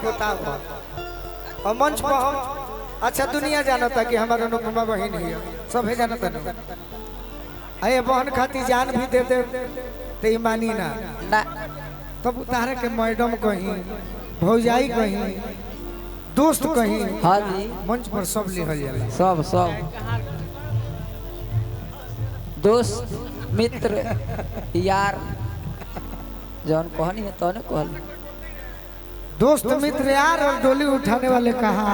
होता और मंच पर हम अच्छा दुनिया जानता कि हमारा अनुपमा बहन है सब है जानता नहीं अरे बहन खाती जान भी दे दे तो मानी ना तब उतारे के मैडम कहीं भौजाई कहीं दोस्त कहीं हाँ जी मंच पर सब लिखल जाला सब सब दोस्त मित्र यार जौन कहनी है तो कहल दोस्त मित्र यार और डोली उठाने वाले कहा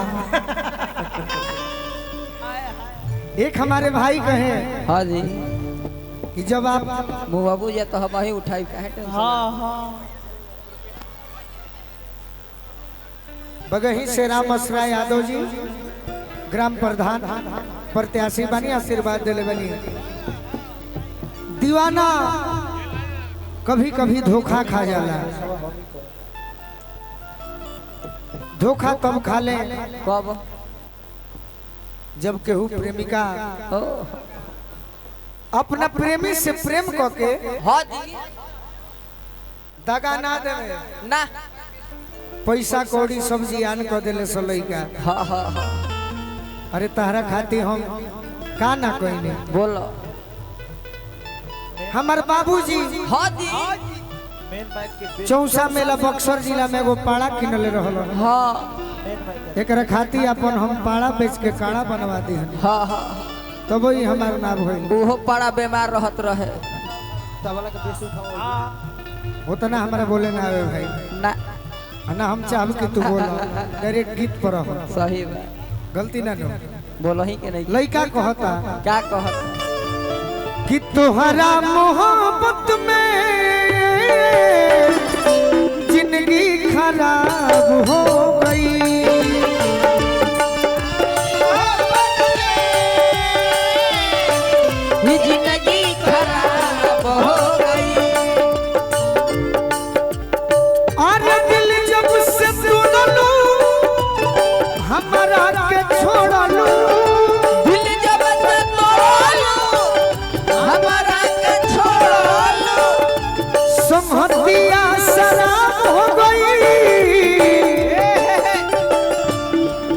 एक हमारे भाई कहे हाँ जी कि जब आप मुँह बाबू या तो हम ही उठाई कहे बगही से राम असरा यादव जी ग्राम प्रधान प्रत्याशी बनी आशीर्वाद दिले बनी दीवाना कभी कभी धोखा खा जाला धोखा तब खा ले कब जब केहू प्रेमिका अपना प्रेमी से प्रेम करके हाँ जी दगा ना देवे ना पैसा कौड़ी सब जियान कर दिले सलई का हाँ हाँ हाँ अरे तहरा खाती हम का ना कहने बोलो हमार बाबूजी हाँ जी चौसा मेला बक्सर जिला में एगो पाड़ा किनले रहल हाँ एकरा खाती अपन हम पाड़ा बेच के काड़ा बनवा दी हाँ हाँ तब ही हमार नाम होइल वो बड़ा बीमार रहत रहे उतना हमारा बोले ना आवे भाई ना ना हम चाहब कि तू बोल डायरेक्ट गीत पर रहो सही बात गलती ना नो बोलो ही के नहीं लड़का कहता क्या कहता कि तोहरा मोहब्बत में जिंदगी खराब हो गई जिंदगी खराब हो गई और दिल जब से तोड़लू हमारा के छोड़लू दिल जब से तोड़लू हमारा के छोड़लू संहतिया शराब हो गई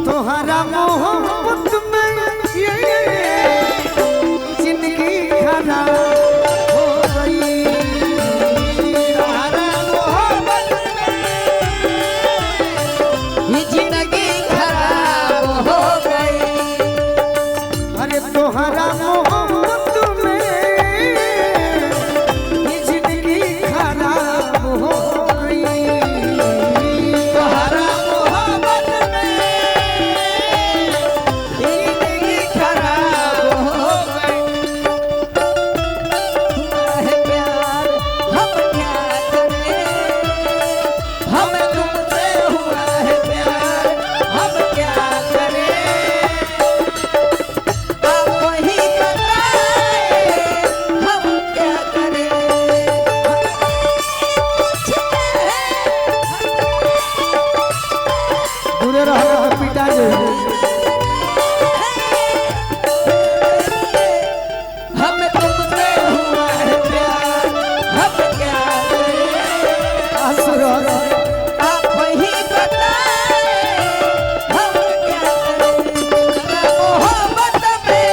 तोहरा मोहब्बत में जिंदगी खराब हो गई तोहरा मोहब्बत ये जिंदगी खराब हो गई अरे तोहरा मोहब्बत में जिंदगी खराब हो गई तोहरा मोहब्बत में जिंदगी खराब हो गई है प्यार हम क्या करें हम तुमसे हुआ है प्यार हम क्या करें आप वही बताएं हम क्या दूरे रहो पिता जी हम तुमसे हुआ है प्यार हम क्या करें आसुर आप वही बताएं हम क्या करें मोहब्बत में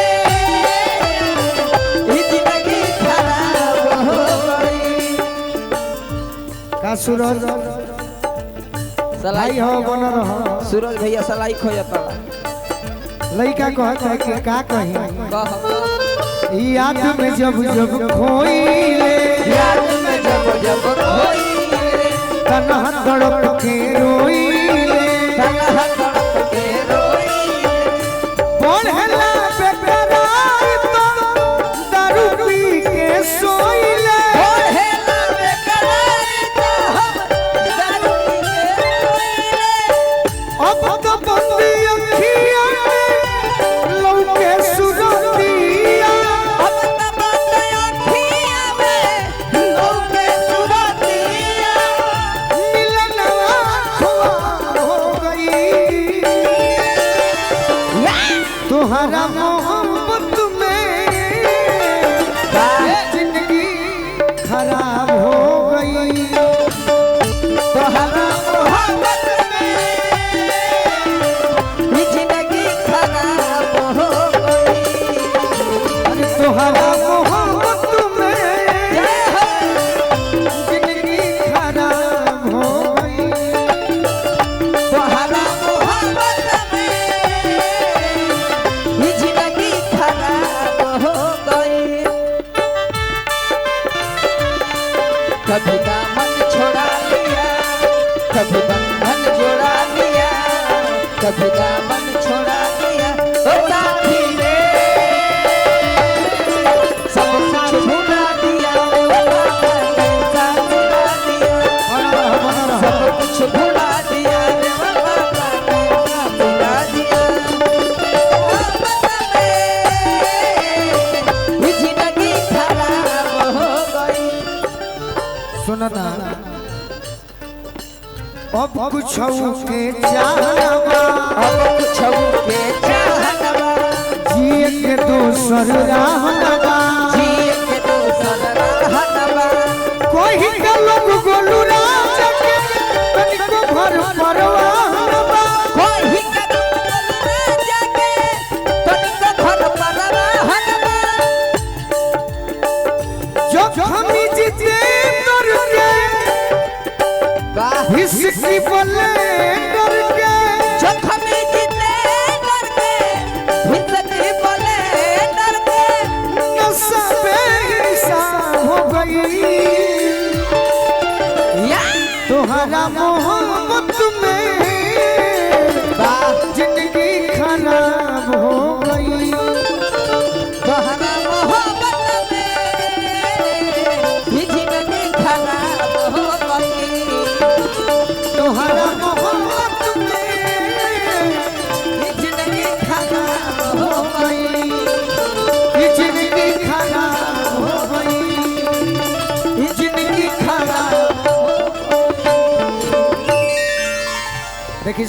जिंदगी खराब हो गई का सूरज भाई हो बन रहो सूरज भैया सलाई खो जाता लड़का कहत है कि का कही कह याद में जब जब खोइले याद में जब जब खोई तन्हा तड़प के रोइले तन्हा तड़प के रोई बोलहला बेकरार तो दारू पी के सोइले हेला बेकरार तो हम दारू पी के रोइले अब तो बंदी अखियां में लौके सुरतिया अब तब अखियां में लोगे सुरतिया मिलन आँखों हो गई तोहरा मोहब्बत में जिंदगी खराब हो गई तोहरा मोहब्बत में कभी दामन छोड़ा दिया ओ साथी रे, सब कुछ भुला दिया रे बाबा ने साथ छुड़ा दिया, सब कुछ भुला दिया रे बाबा ने साथ छुड़ा दिया। जिंदगी खराब हो गई। सुना ना अब कुछ के चाहना, अब कुछ के चाहना, जिए के दूसर रहना, जिए के दूसर रहना, कोई का लोग गोलू राज के तनिको भर परवाहना, कोई का लोग राज के तनिको भर परवाहना, जो हम जीते तर के हिस्सी बोले डर के, जो हमें जीते डर के हिस्से बोले डर के, नशा बेहिसा हो गई तुम्हारा मोहब्बत में, जिंदगी खराब हो गई तुम्हारा मोहब्बत में जिंदगी खराब हो गई, तुम्हारा मोहब्बत में जिंदगी खराब हो गई, जिंदगी खराब हो गई, जिंदगी खराब। देखिए